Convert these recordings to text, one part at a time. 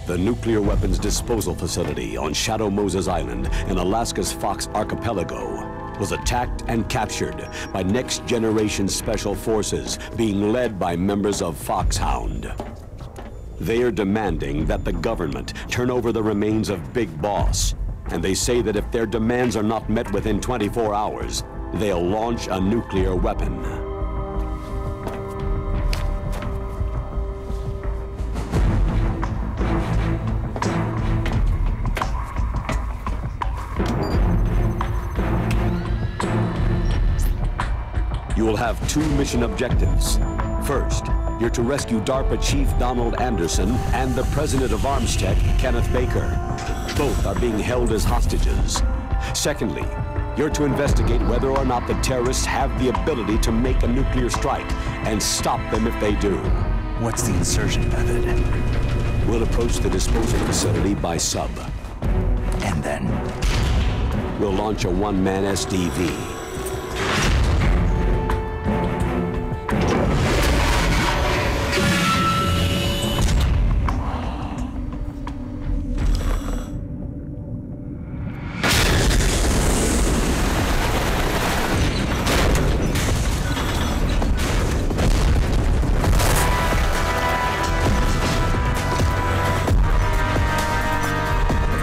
The nuclear weapons disposal facility on Shadow Moses Island in Alaska's Fox Archipelago was attacked and captured by next-generation special forces being led by members of Foxhound. They are demanding that the government turn over the remains of Big Boss, and they say that if their demands are not met within 24 hours, they'll launch a nuclear weapon. You will have two mission objectives. First, you're to rescue DARPA Chief Donald Anderson and the President of Armstech, Kenneth Baker. Both are being held as hostages. Secondly, you're to investigate whether or not the terrorists have the ability to make a nuclear strike and stop them if they do. What's the insertion method? We'll approach the disposal facility by sub. And then? We'll launch a one-man SDV.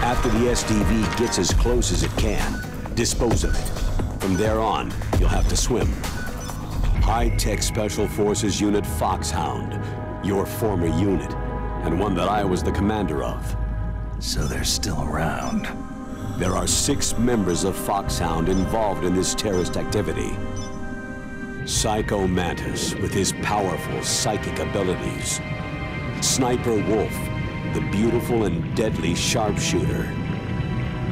After the SDV gets as close as it can, dispose of it. From there on, you'll have to swim. High-tech Special Forces Unit Foxhound, your former unit, and one that I was the commander of. So they're still around. There are 6 members of Foxhound involved in this terrorist activity. Psycho Mantis, with his powerful psychic abilities. Sniper Wolf, the beautiful and deadly sharpshooter.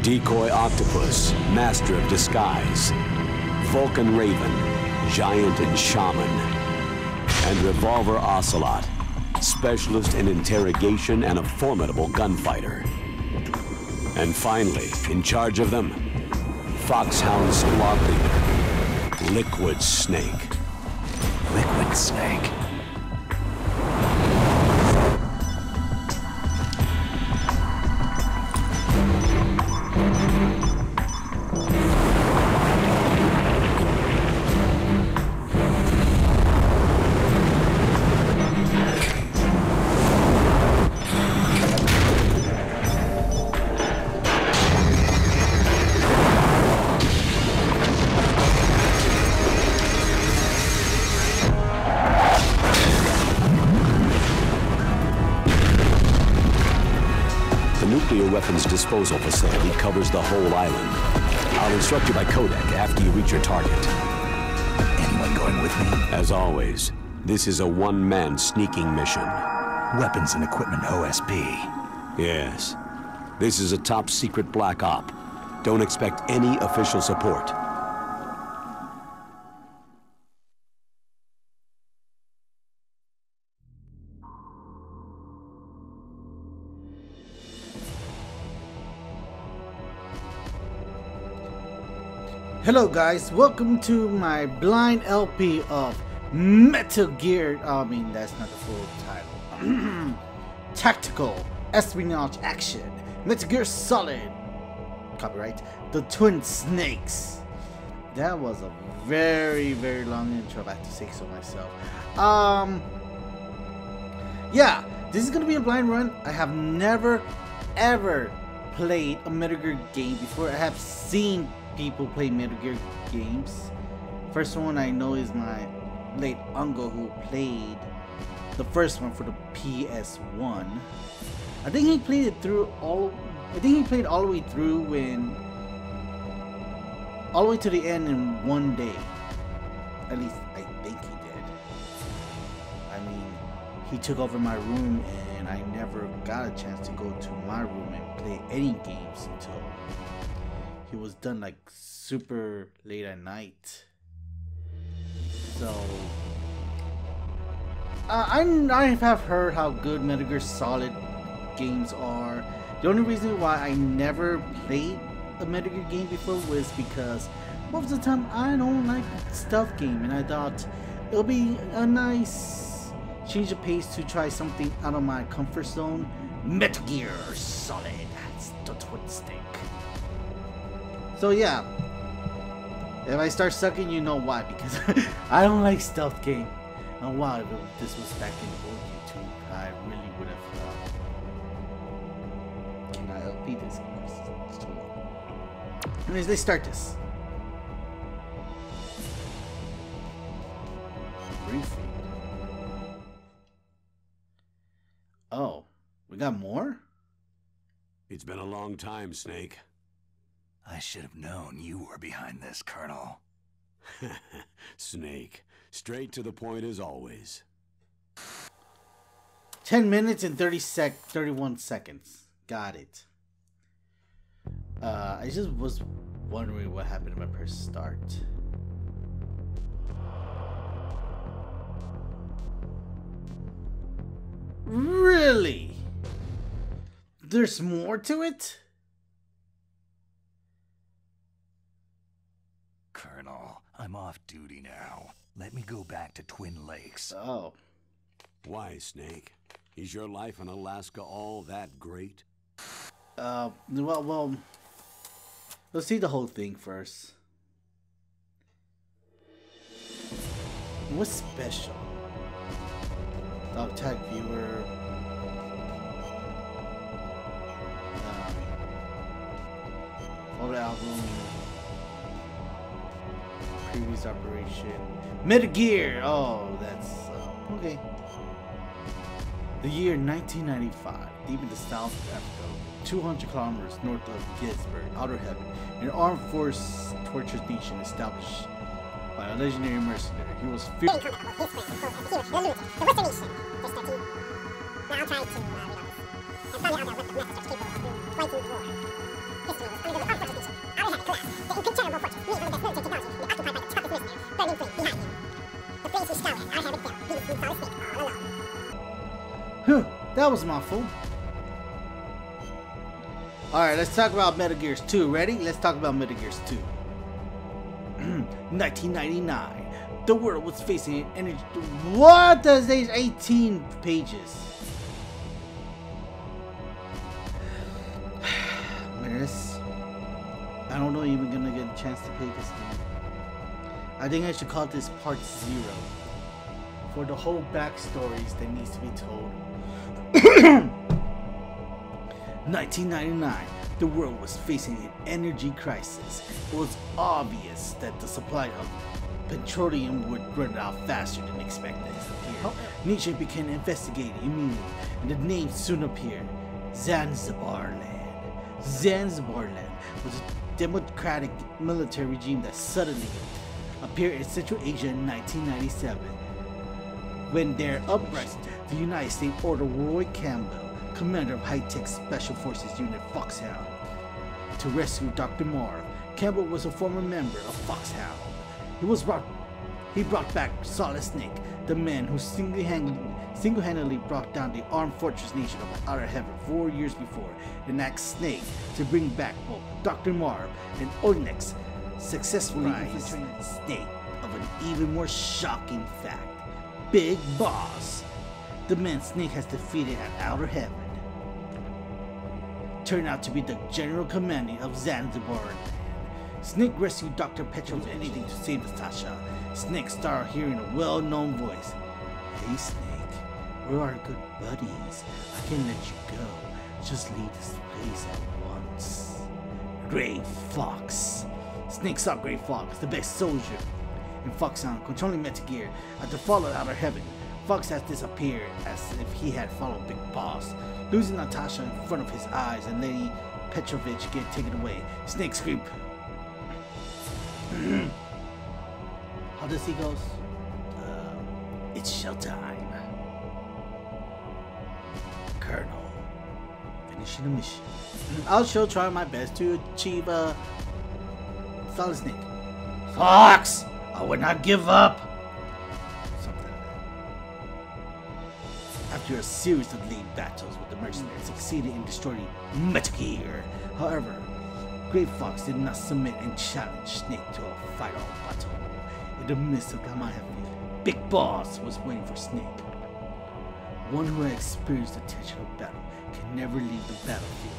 Decoy Octopus, master of disguise. Vulcan Raven, giant and shaman. And Revolver Ocelot, specialist in interrogation and a formidable gunfighter. And finally, in charge of them, Foxhound squad leader, Liquid Snake. Liquid Snake? The nuclear weapons disposal facility covers the whole island. I'll instruct you by codec after you reach your target. Anyone going with me? As always, this is a one-man sneaking mission. Weapons and equipment OSP. Yes. This is a top-secret black op. Don't expect any official support. Hello guys, welcome to my blind LP of Metal Gear, that's not the full title. Tactical Espionage Action, Metal Gear Solid, copyright, The Twin Snakes. That was a very, very long intro, I have to say so myself. Yeah, this is gonna be a blind run. I have never, ever played a Metal Gear game before. I have seen people play Metal Gear games. First one I know is my late uncle who played the first one for the PS1. I think he played it through all. I think he played all the way through all the way to the end in one day. At least I think he did. I mean, he took over my room, and I never got a chance to go to my room and play any games until he was done like super late at night. So I have heard how good Metal Gear Solid games are. The only reason why I never played a Metal Gear game before was because most of the time I don't like stealth game, and I thought it'll be a nice change of pace to try something out of my comfort zone. Metal Gear Solid, that's the twin stick. So yeah, if I start sucking, you know why, because I don't like stealth game. Oh wow, if this was back in old YouTube, I really would have. Can I LP this? It's too long. Anyways, let's start this. Briefing. Oh, we got more? It's been a long time, Snake. I should have known you were behind this, Colonel. Snake. Straight to the point as always. 10 minutes and 31 seconds. Got it. I just was wondering what happened to my first start. Really? There's more to it? Colonel, I'm off duty now. Let me go back to Twin Lakes. Oh. Why, Snake? Is your life in Alaska all that great? Well, let's see the whole thing first. What's special? Dog tag viewer. Photo album. Previous operation. Metal Gear! Oh, that's okay. The year 1995, deep in the South Africa, 200 kilometers north of Gettysburg, Outer Heaven, an armed force torture station established by a legendary mercenary. He was feared. That was my fault. Alright, let's talk about Metal Gears 2. Ready? Let's talk about Metal Gears 2. 1999. The world was facing an energy. What? There's 18 pages. I don't know even gonna get a chance to play this game. I think I should call this part 0. For the whole backstories that needs to be told. 1999, the world was facing an energy crisis. It was obvious that the supply of petroleum would run out faster than expected. Nietzsche began investigating immediately, and the name soon appeared: Zanzibar Land. Zanzibar Land was a democratic military regime that suddenly appeared in Central Asia in 1997. When their uprising, the United States ordered Roy Campbell, commander of high-tech Special Forces Unit Foxhound, to rescue Dr. Marv. Campbell was a former member of Foxhound. He brought back Solid Snake, the man who single-handedly brought down the armed fortress nation of Outer Heaven 4 years before, and asked Snake to bring back both Dr. Marv and Onyx, successfully infiltrating Snake of an even more shocking fact. Big Boss, the man Snake has defeated at Outer Heaven, turned out to be the general commanding of Zanzibar Land. Snake rescued Dr. Petrovich anything to save Natasha. Snake started hearing a well-known voice. Hey Snake, we're our good buddies. I can let you go. Just leave this place at once. Gray Fox. Snake saw Gray Fox, the best soldier in Foxhound, controlling Metal Gear. At the fall of Outer Heaven, Fox has disappeared as if he had followed Big Boss, losing Natasha in front of his eyes and letting Petrovich get taken away. Snake screamed. How does he go? It's showtime. Colonel. Finishing the mission. I'll still try my best to achieve Solid Snake. Fox! I would not give up! Something like that. After a series of lead battles with the mercenaries succeeded in destroying Metal Gear. However, Great Fox did not submit and challenge Snake to a final battle. In the midst of the minefield, Big Boss was waiting for Snake. One who has experienced the tension of battle can never leave the battlefield.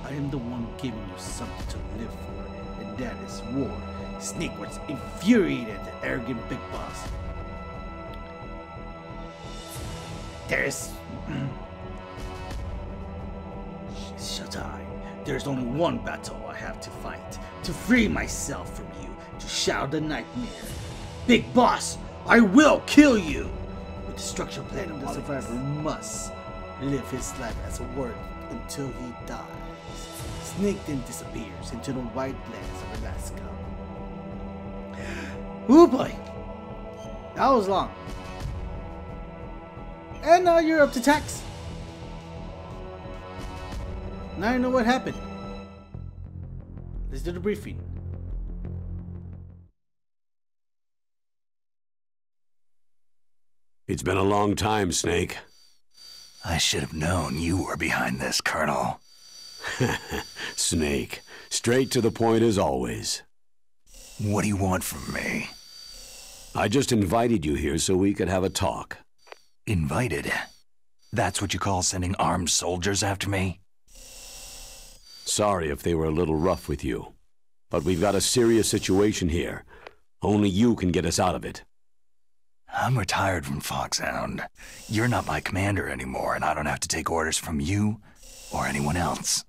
I am the one giving you something to live for, and that is war. Snake was infuriated at the arrogant Big Boss. There's Showtime. There's only one battle I have to fight, to free myself from you, to shadow the nightmare. Big Boss, I will kill you! With the structure plan, the survivor must live his life as a warrior until he dies. Snake then disappears into the white lands of Alaska. Oh boy! That was long. And now you're up to tax. Now I know what happened. Let's do the briefing. It's been a long time, Snake. I should have known you were behind this, Colonel. Snake, straight to the point as always. What do you want from me? I just invited you here so we could have a talk. Invited? That's what you call sending armed soldiers after me? Sorry if they were a little rough with you, but we've got a serious situation here. Only you can get us out of it. I'm retired from Foxhound. You're not my commander anymore, and I don't have to take orders from you or anyone else.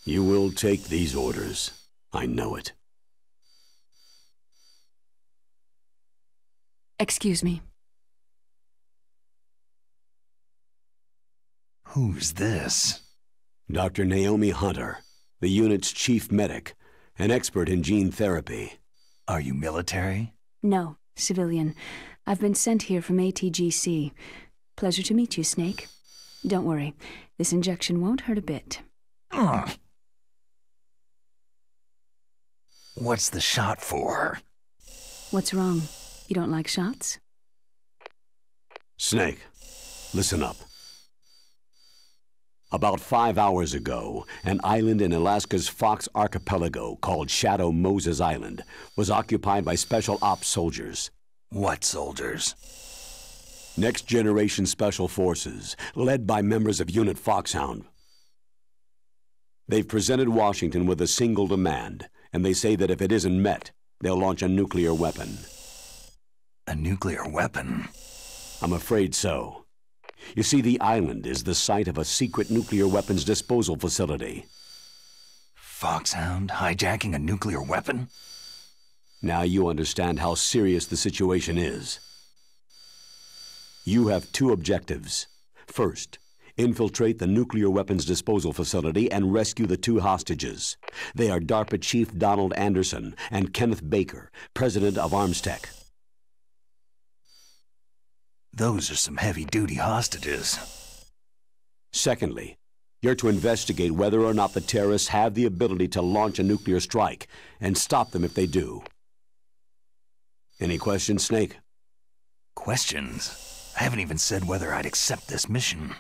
You will take these orders. I know it. Excuse me. Who's this? Dr. Naomi Hunter, the unit's chief medic, an expert in gene therapy. Are you military? No, civilian. I've been sent here from ATGC. Pleasure to meet you, Snake. Don't worry, this injection won't hurt a bit. What's the shot for? What's wrong? You don't like shots? Snake, listen up. About 5 hours ago, an island in Alaska's Fox Archipelago called Shadow Moses Island was occupied by Special Ops soldiers. What soldiers? Next Generation Special Forces, led by members of Unit Foxhound. They've presented Washington with a single demand, and they say that if it isn't met, they'll launch a nuclear weapon. A nuclear weapon? I'm afraid so. You see, the island is the site of a secret nuclear weapons disposal facility. Foxhound hijacking a nuclear weapon? Now you understand how serious the situation is. You have two objectives. First, infiltrate the nuclear weapons disposal facility and rescue the two hostages. They are DARPA Chief Donald Anderson and Kenneth Baker, President of Armstech. Those are some heavy-duty hostages. Secondly, you're to investigate whether or not the terrorists have the ability to launch a nuclear strike and stop them if they do. Any questions, Snake? Questions? I haven't even said whether I'd accept this mission.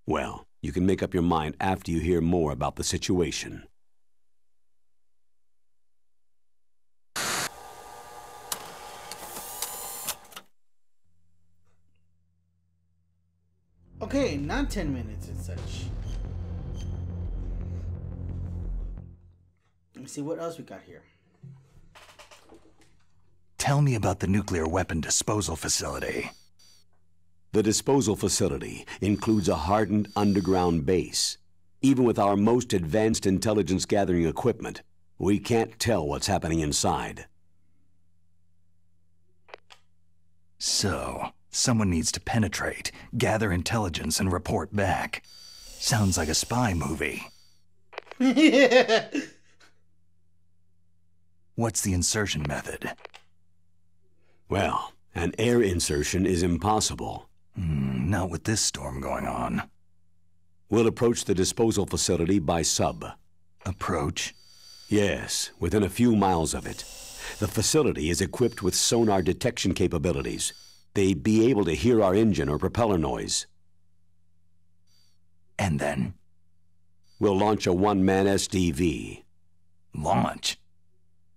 Well, you can make up your mind after you hear more about the situation. Okay, not 10 minutes and such. Let me see what else we got here. Tell me about the nuclear weapon disposal facility. The disposal facility includes a hardened underground base. Even with our most advanced intelligence gathering equipment, we can't tell what's happening inside. So, someone needs to penetrate, gather intelligence, and report back. Sounds like a spy movie. What's the insertion method? Well, an air insertion is impossible. Not with this storm going on. We'll approach the disposal facility by sub. Approach? Yes, within a few miles of it. The facility is equipped with sonar detection capabilities. They'd be able to hear our engine or propeller noise. And then? We'll launch a one-man SDV. Launch?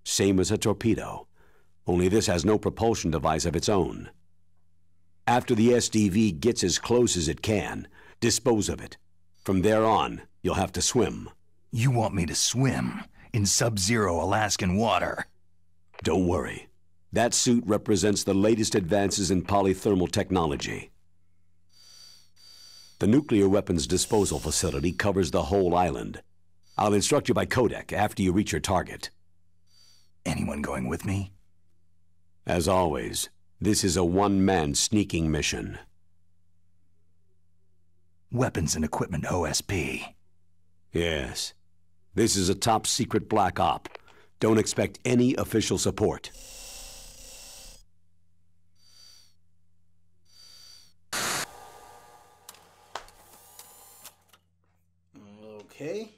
Same as a torpedo, only this has no propulsion device of its own. After the SDV gets as close as it can, dispose of it. From there on, you'll have to swim. You want me to swim in sub-zero Alaskan water? Don't worry. That suit represents the latest advances in polythermal technology. The nuclear weapons disposal facility covers the whole island. I'll instruct you by codec after you reach your target. Anyone going with me? As always, this is a one-man sneaking mission. Weapons and equipment OSP. Yes. This is a top-secret black op. Don't expect any official support. Okay.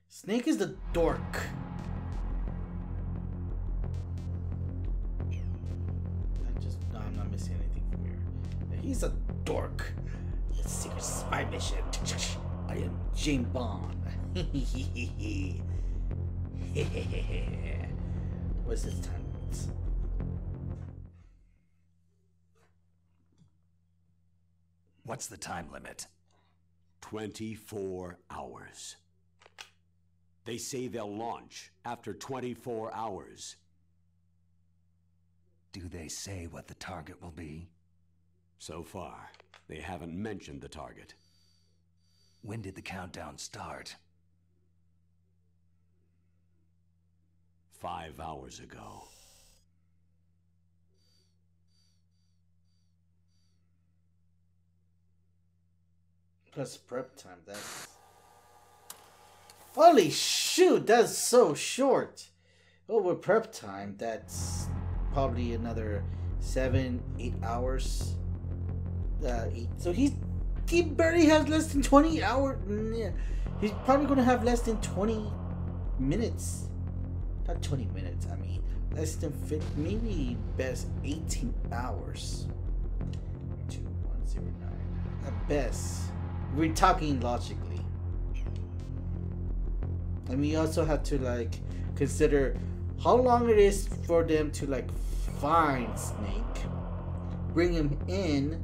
Snake is the dork. I'm not missing anything from here. He's a dork. It's a secret spy mission. I am James Bond. What's this time? What's the time limit? 24 hours. They say they'll launch after 24 hours. Do they say what the target will be? So far, they haven't mentioned the target. When did the countdown start? 5 hours ago. Plus prep time, that's... Holy shoot, that's so short! Over prep time, that's probably another 7-8 hours. 8. So he barely has less than 20 hours. Yeah. He's probably gonna have less than 20 minutes. Not 20 minutes, I mean less than 50, maybe best 18 hours. 2109. At best. We're talking logically. And we also have to like consider how long it is for them to like find Snake, bring him in,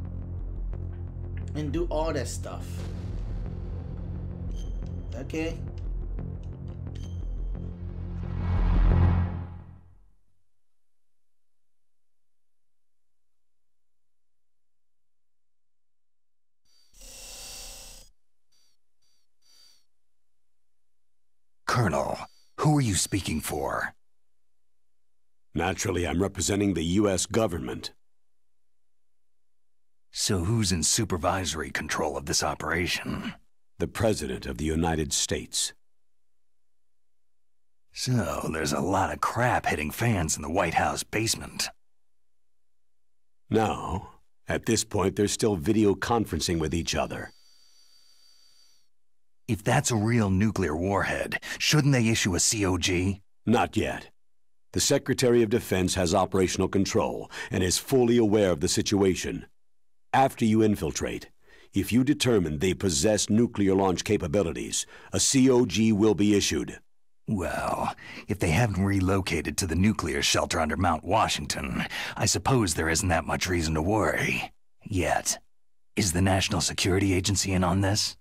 and do all that stuff. Okay. Colonel, who are you speaking for? Naturally, I'm representing the U.S. government. So who's in supervisory control of this operation? The President of the United States. So there's a lot of crap hitting fans in the White House basement. No. At this point, they're still video conferencing with each other. If that's a real nuclear warhead, shouldn't they issue a COG? Not yet. The Secretary of Defense has operational control and is fully aware of the situation. After you infiltrate, if you determine they possess nuclear launch capabilities, a COG will be issued. Well, if they haven't relocated to the nuclear shelter under Mount Washington, I suppose there isn't that much reason to worry. Yet. Is the National Security Agency in on this?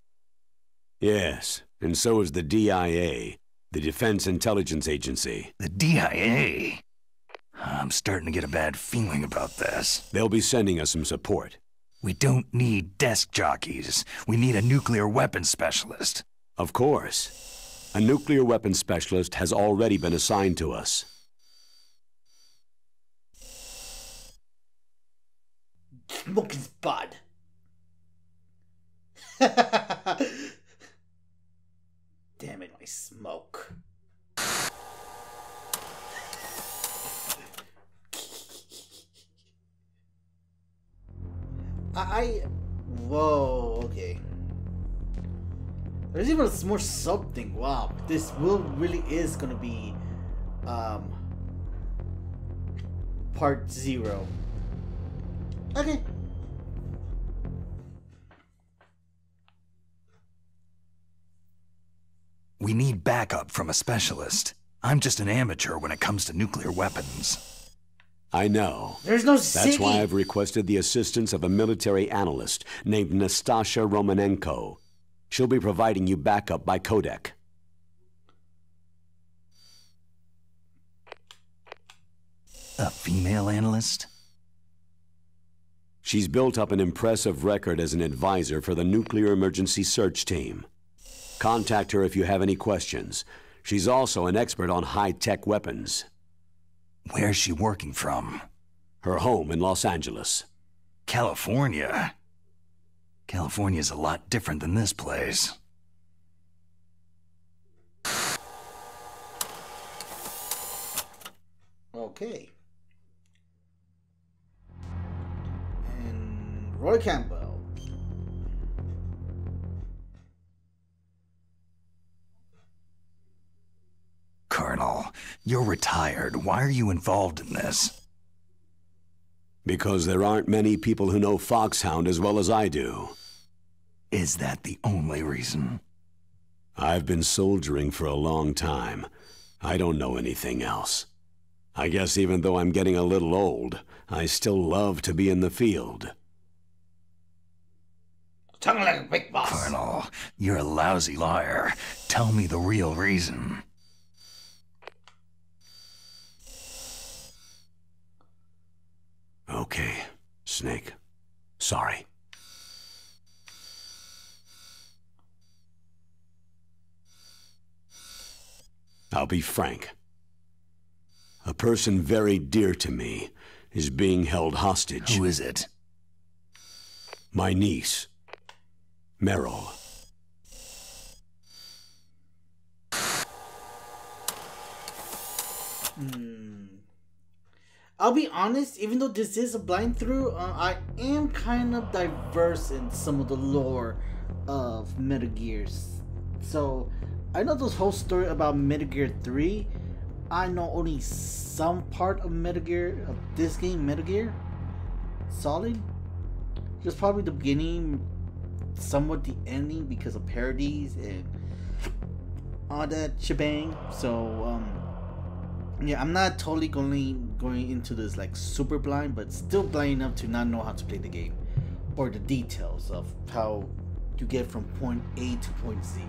Yes, and so is the DIA, the Defense Intelligence Agency. The DIA? I'm starting to get a bad feeling about this. They'll be sending us some support. We don't need desk jockeys. We need a nuclear weapons specialist. Of course. A nuclear weapons specialist has already been assigned to us. Smoke his bud. Damn it, my smoke. I whoa, okay. There's even more something. Wow, this will really is gonna be part 0. Okay. We need backup from a specialist. I'm just an amateur when it comes to nuclear weapons. I know. There's no That's why Siggy. I've requested the assistance of a military analyst named Nastasha Romanenko. She'll be providing you backup by codec. A female analyst? She's built up an impressive record as an advisor for the Nuclear Emergency Search Team. Contact her if you have any questions. She's also an expert on high-tech weapons. Where's she working from? Her home in Los Angeles. California? California's a lot different than this place. Okay. And Roy Campbell. Colonel, you're retired. Why are you involved in this? Because there aren't many people who know Foxhound as well as I do. Is that the only reason? I've been soldiering for a long time. I don't know anything else. I guess even though I'm getting a little old, I still love to be in the field. Tongue like a big boss. Colonel, you're a lousy liar. Tell me the real reason. Okay, Snake. Sorry. I'll be frank. A person very dear to me is being held hostage. Who is it? My niece, Meryl. I'll be honest, even though this is a blind through, I am kind of diverse in some of the lore of Metal Gears. So, I know this whole story about Metal Gear 3. I know only some part of Metal Gear, of this game, Metal Gear Solid. Just probably the beginning, somewhat the ending because of parodies and all that shebang. So, yeah, I'm not totally going into this like super blind, but still blind enough to not know how to play the game or the details of how you get from point A to point Z.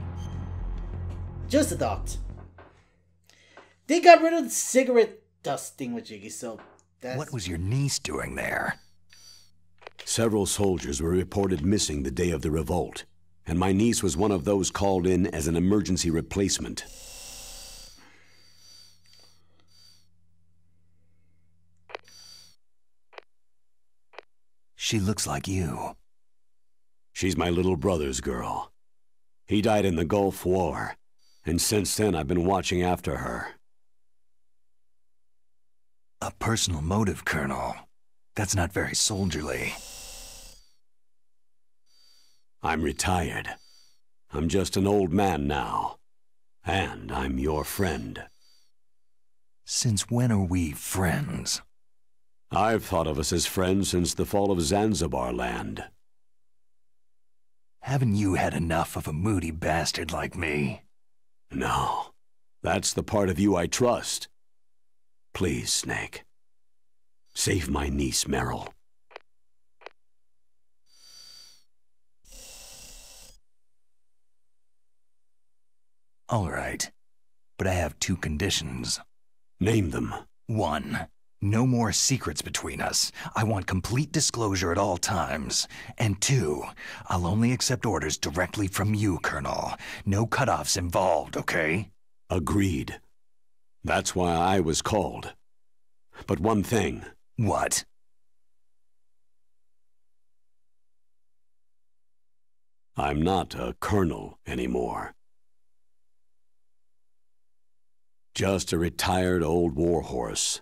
Just a thought. They got rid of the cigarette dust thingamajiggy, so that's... What was your niece doing there? Several soldiers were reported missing the day of the revolt, and my niece was one of those called in as an emergency replacement. She looks like you. She's my little brother's girl. He died in the Gulf War, and since then I've been watching after her. A personal motive, Colonel. That's not very soldierly. I'm retired. I'm just an old man now. And I'm your friend. Since when are we friends? I've thought of us as friends since the fall of Zanzibar land. Haven't you had enough of a moody bastard like me? No. That's the part of you I trust. Please, Snake. Save my niece, Meryl. All right. But I have 2 conditions. Name them. 1. No more secrets between us. I want complete disclosure at all times. And 2, I'll only accept orders directly from you, Colonel. No cutoffs involved, okay? Agreed. That's why I was called. But one thing. What? I'm not a colonel anymore. Just a retired old warhorse.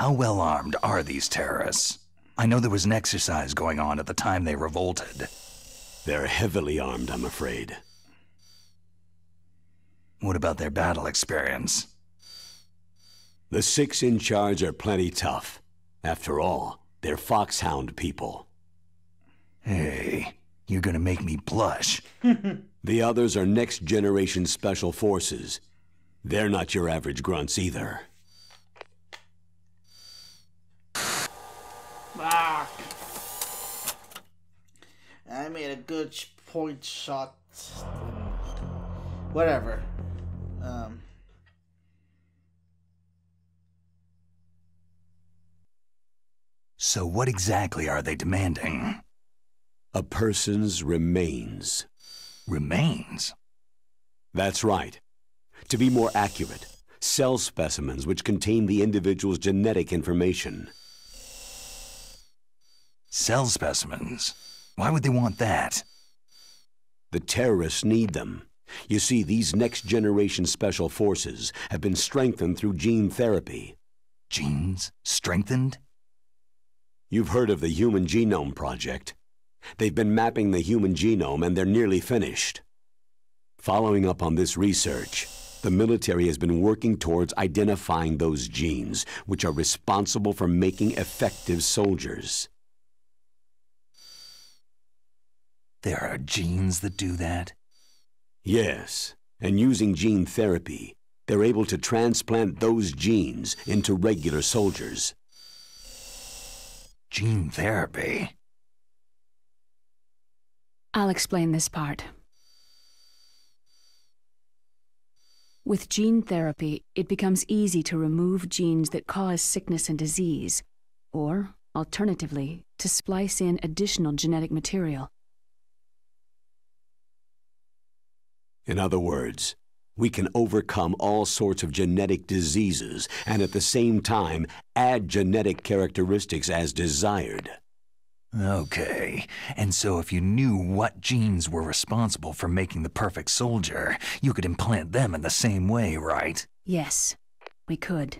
How well armed are these terrorists? I know there was an exercise going on at the time they revolted. They're heavily armed, I'm afraid. What about their battle experience? The 6 in charge are plenty tough. After all, they're Foxhound people. Hey, you're gonna make me blush. The others are next-generation special forces. They're not your average grunts either. Fuck. I made a good point shot. Whatever. So what exactly are they demanding? A person's remains. Remains? That's right. To be more accurate, cell specimens which contain the individual's genetic information. Cell specimens? Why would they want that? The terrorists need them. You see, these next-generation special forces have been strengthened through gene therapy. Genes? Strengthened? You've heard of the Human Genome Project. They've been mapping the human genome and they're nearly finished. Following up on this research, the military has been working towards identifying those genes which are responsible for making effective soldiers. There are genes that do that? Yes, and using gene therapy, they're able to transplant those genes into regular soldiers. Gene therapy? I'll explain this part. With gene therapy, it becomes easy to remove genes that cause sickness and disease, or, alternatively, to splice in additional genetic material. In other words, we can overcome all sorts of genetic diseases and at the same time add genetic characteristics as desired. Okay, and so if you knew what genes were responsible for making the perfect soldier, you could implant them in the same way, right? Yes, we could.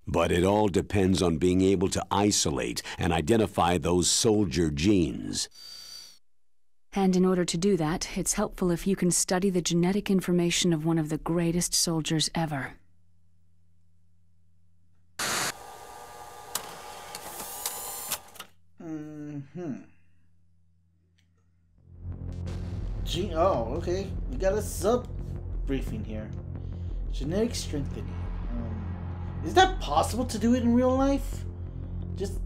But it all depends on being able to isolate and identify those soldier genes. And in order to do that, it's helpful if you can study the genetic information of one of the greatest soldiers ever. Oh, okay. We got a sub-briefing here. Genetic strengthening. Is that possible to do it in real life? Just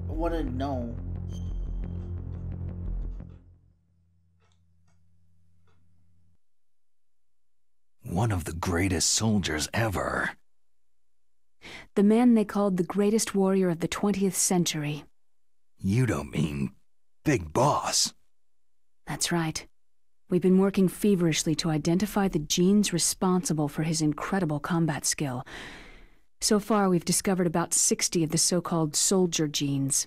want to know. One of the greatest soldiers ever. The man they called the greatest warrior of the 20th century. You don't mean Big Boss? That's right. We've been working feverishly to identify the genes responsible for his incredible combat skill. So far, we've discovered about 60 of the so-called soldier genes.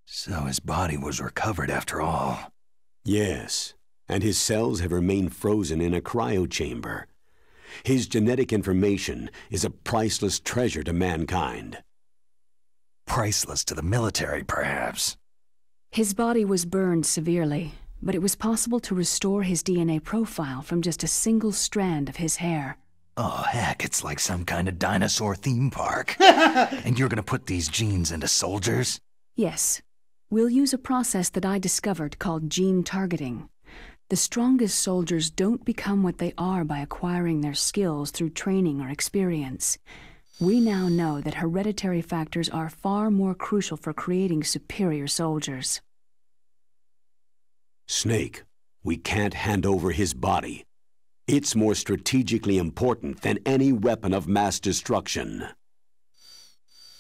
So his body was recovered after all. Yes, and his cells have remained frozen in a cryochamber. His genetic information is a priceless treasure to mankind. Priceless to the military, perhaps. His body was burned severely, but it was possible to restore his DNA profile from just a single strand of his hair. Oh, heck, it's like some kind of dinosaur theme park. And you're gonna put these genes into soldiers? Yes. We'll use a process that I discovered called gene targeting. The strongest soldiers don't become what they are by acquiring their skills through training or experience. We now know that hereditary factors are far more crucial for creating superior soldiers. Snake, we can't hand over his body. It's more strategically important than any weapon of mass destruction.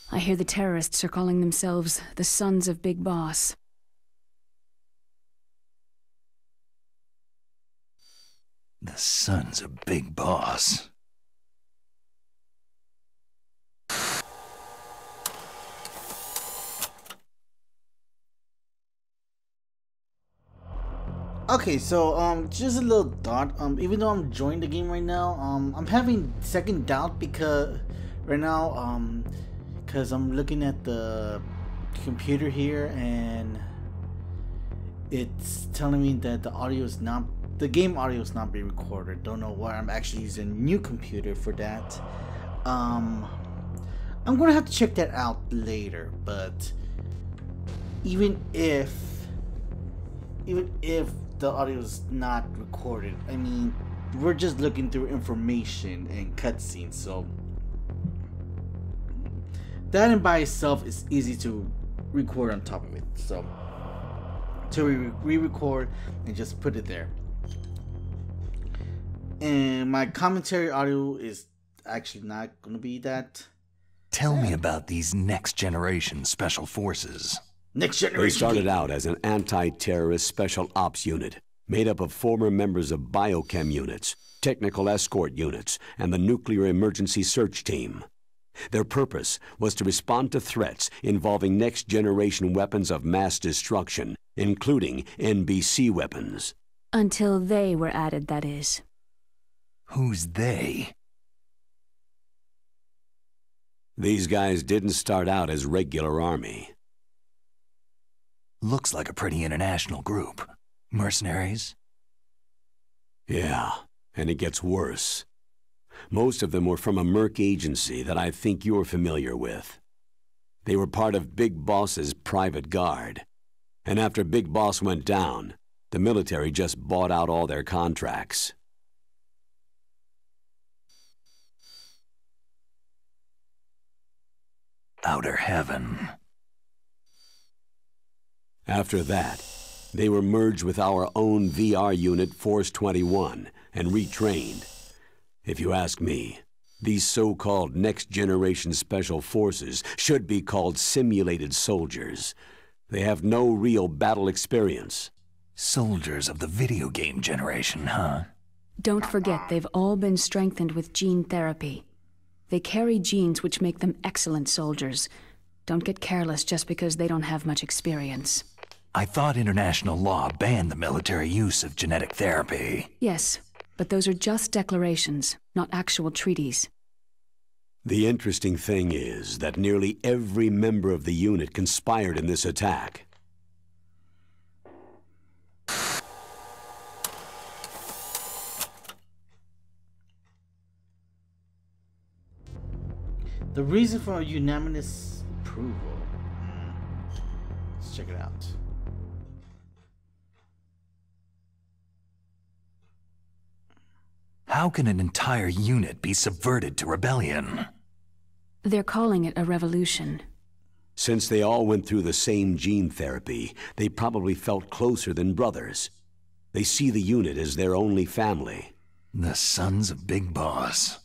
I hear the terrorists are calling themselves the Sons of Big Boss. The Sons of Big Boss. Okay, so just a little thought. Even though I'm enjoying the game right now, I'm having second doubt because right now, because I'm looking at the computer here and it's telling me that the game audio is not being recorded. Don't know why. I'm actually using a new computer for that. I'm gonna have to check that out later. But even if the audio is not recorded, I mean, we're just looking through information and cutscenes, so that in by itself is easy to record on top of it. So to re-record and just put it there. And my commentary audio is actually not gonna be that. Tell me about these next generation special forces. Next generation. They started out as an anti-terrorist special ops unit made up of former members of biochem units, technical escort units, and the nuclear emergency search team. Their purpose was to respond to threats involving next-generation weapons of mass destruction, including NBC weapons. Until they were added, that is. Who's they? These guys didn't start out as regular army. Looks like a pretty international group. Mercenaries? Yeah, and it gets worse. Most of them were from a merc agency that I think you're familiar with. They were part of Big Boss's private guard. And after Big Boss went down, the military just bought out all their contracts. Outer heaven. After that, they were merged with our own VR unit, Force 21, and retrained. If you ask me, these so-called next-generation special forces should be called simulated soldiers. They have no real battle experience. Soldiers of the video game generation, huh? Don't forget, they've all been strengthened with gene therapy. They carry genes which make them excellent soldiers. Don't get careless just because they don't have much experience. I thought international law banned the military use of genetic therapy. Yes, but those are just declarations, not actual treaties. The interesting thing is that nearly every member of the unit conspired in this attack. The reason for unanimous approval. Let's check it out. How can an entire unit be subverted to rebellion? They're calling it a revolution. Since they all went through the same gene therapy, they probably felt closer than brothers. They see the unit as their only family. The sons of Big Boss.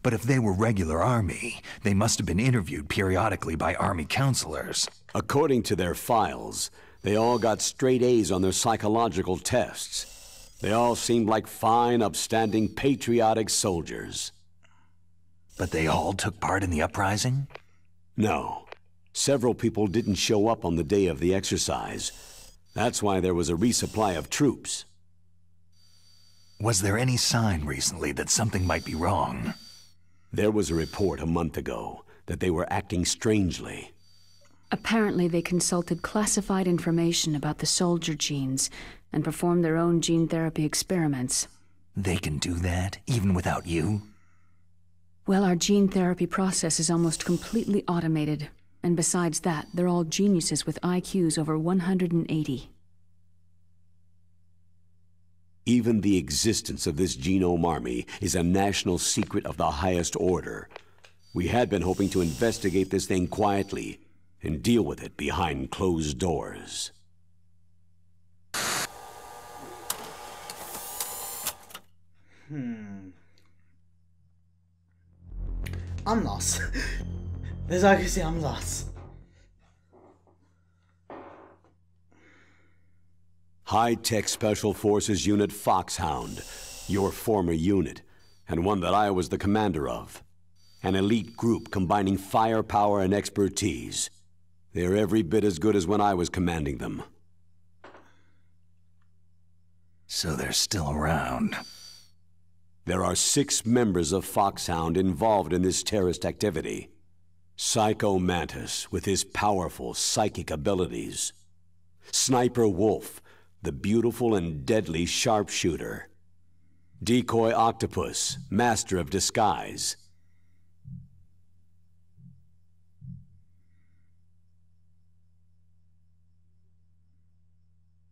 But if they were regular army, they must have been interviewed periodically by army counselors. According to their files, they all got straight A's on their psychological tests. They all seemed like fine, upstanding, patriotic soldiers. But they all took part in the uprising? No. Several people didn't show up on the day of the exercise. That's why there was a resupply of troops. Was there any sign recently that something might be wrong? There was a report a month ago that they were acting strangely. Apparently they consulted classified information about the soldier genes and performed their own gene therapy experiments. They can do that, even without you? Well, our gene therapy process is almost completely automated. And besides that, they're all geniuses with IQs over 180. Even the existence of this genome army is a national secret of the highest order. We had been hoping to investigate this thing quietly and deal with it behind closed doors. I'm lost. That's all I can say, I'm lost. High-Tech Special Forces Unit Foxhound, your former unit, and one that I was the commander of. An elite group combining firepower and expertise. They're every bit as good as when I was commanding them. So they're still around. There are 6 members of Foxhound involved in this terrorist activity. Psycho Mantis, with his powerful psychic abilities. Sniper Wolf, the beautiful and deadly sharpshooter. Decoy Octopus, master of disguise.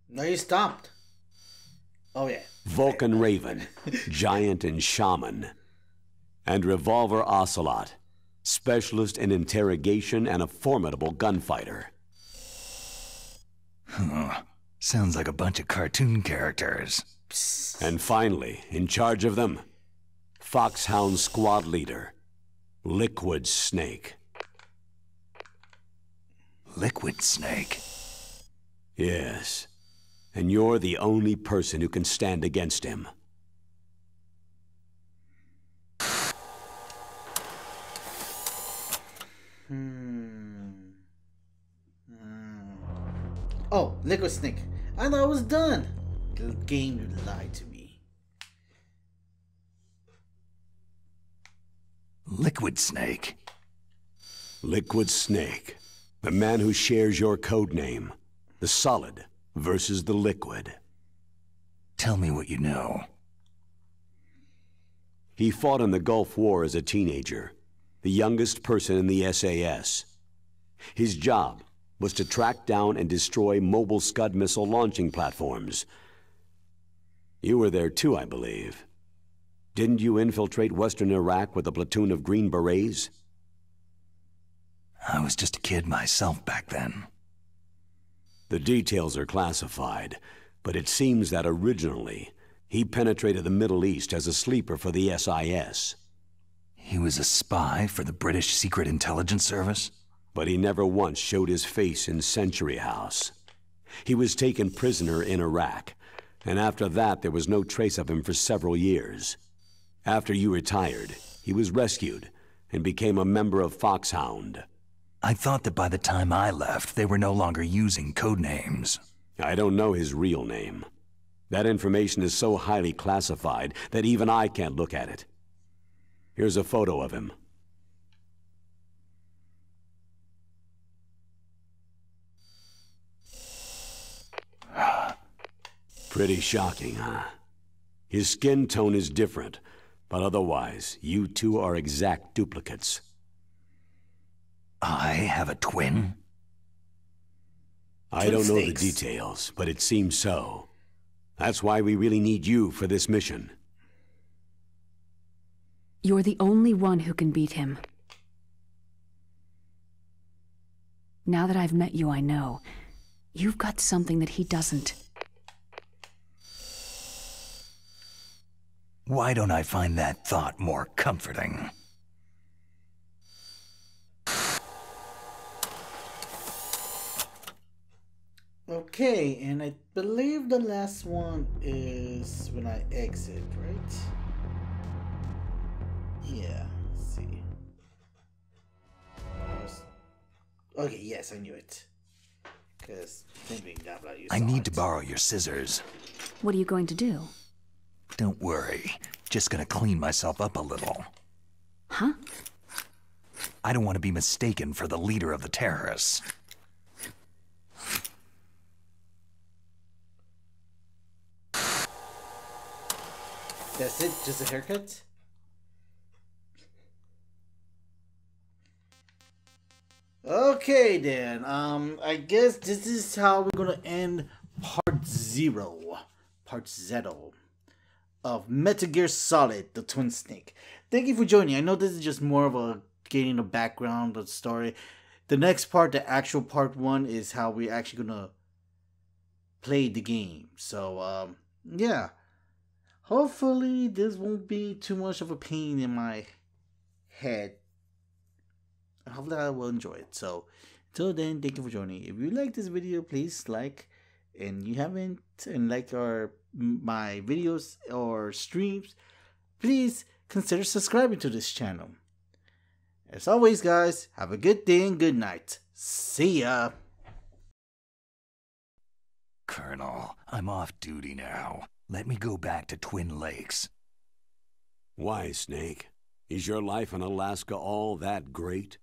No, you stopped. Oh, yeah. Vulcan Raven, giant and shaman. And Revolver Ocelot, specialist in interrogation and a formidable gunfighter. Sounds like a bunch of cartoon characters. And finally, in charge of them, Foxhound squad leader, Liquid Snake. Liquid Snake? Yes, and you're the only person who can stand against him. Oh, Liquid Snake. I thought I was done. The game lied to me. Liquid Snake? Liquid Snake, the man who shares your code name. The solid versus the liquid. Tell me what you know. He fought in the Gulf War as a teenager, the youngest person in the SAS. His job was to track down and destroy mobile Scud missile launching platforms. You were there too, I believe. Didn't you infiltrate Western Iraq with a platoon of Green Berets? I was just a kid myself back then. The details are classified, but it seems that originally, he penetrated the Middle East as a sleeper for the SIS. He was a spy for the British Secret Intelligence Service? But he never once showed his face in Century House. He was taken prisoner in Iraq, and after that there was no trace of him for several years. After you retired, he was rescued and became a member of Foxhound. I thought that by the time I left, they were no longer using code names. I don't know his real name. That information is so highly classified that even I can't look at it. Here's a photo of him. Pretty shocking, huh? His skin tone is different, but otherwise, you two are exact duplicates. I have a twin? I don't know the details, but it seems so. That's why we really need you for this mission. You're the only one who can beat him. Now that I've met you, I know. You've got something that he doesn't. Why don't I find that thought more comforting? Okay, and I believe the last one is when I exit, right? Yeah, let's see. Okay, yes, I knew it. Because I need to borrow your scissors. What are you going to do? Don't worry. Just gonna clean myself up a little. Huh? I don't want to be mistaken for the leader of the terrorists. That's it? Just a haircut? Okay then, I guess this is how we're gonna end part 0 of Metal Gear Solid, the Twin Snake. Thank you for joining. I know this is just more of a getting the background of the story. The next part, the actual part 1, is how we're actually gonna play the game. So, yeah. Hopefully this won't be too much of a pain in my head. Hopefully I will enjoy it. So, until then, thank you for joining. If you like this video, please like. And you haven't, and like my videos or streams, please consider subscribing to this channel. As always, guys, have a good day and good night. See ya. Colonel, I'm off duty now. Let me go back to Twin Lakes. Why, Snake? Is your life in Alaska all that great?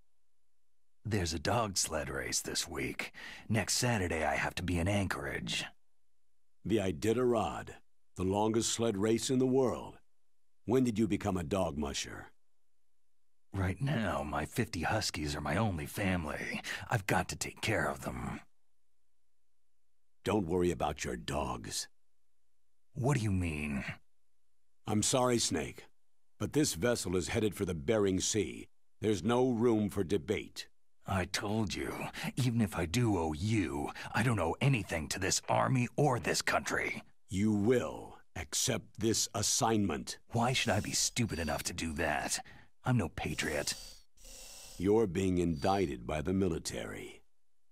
There's a dog sled race this week. Next Saturday I have to be in Anchorage. The Iditarod, the longest sled race in the world. When did you become a dog musher? Right now, my 50 huskies are my only family. I've got to take care of them. Don't worry about your dogs. What do you mean? I'm sorry, Snake, but this vessel is headed for the Bering Sea. There's no room for debate. I told you, even if I do owe you, I don't owe anything to this army or this country. You will accept this assignment. Why should I be stupid enough to do that? I'm no patriot. You're being indicted by the military.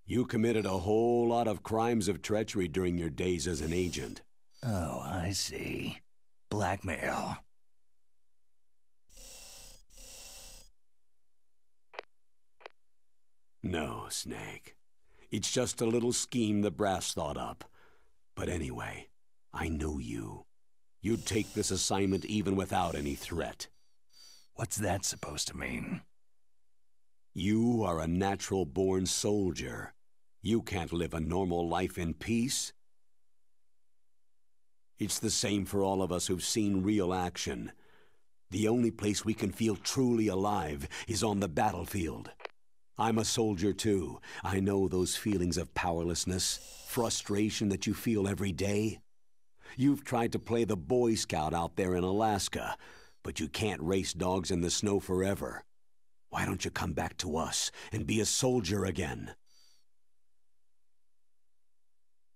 You committed a whole lot of crimes of treachery during your days as an agent. Oh, I see. Blackmail. No, Snake. It's just a little scheme the brass thought up. But anyway, I know you. You'd take this assignment even without any threat. What's that supposed to mean? You are a natural-born soldier. You can't live a normal life in peace. It's the same for all of us who've seen real action. The only place we can feel truly alive is on the battlefield. I'm a soldier too. I know those feelings of powerlessness, frustration that you feel every day. You've tried to play the Boy Scout out there in Alaska, but you can't race dogs in the snow forever. Why don't you come back to us and be a soldier again?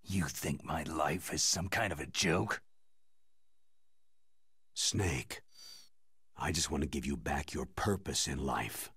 You think my life is some kind of a joke? Snake, I just want to give you back your purpose in life.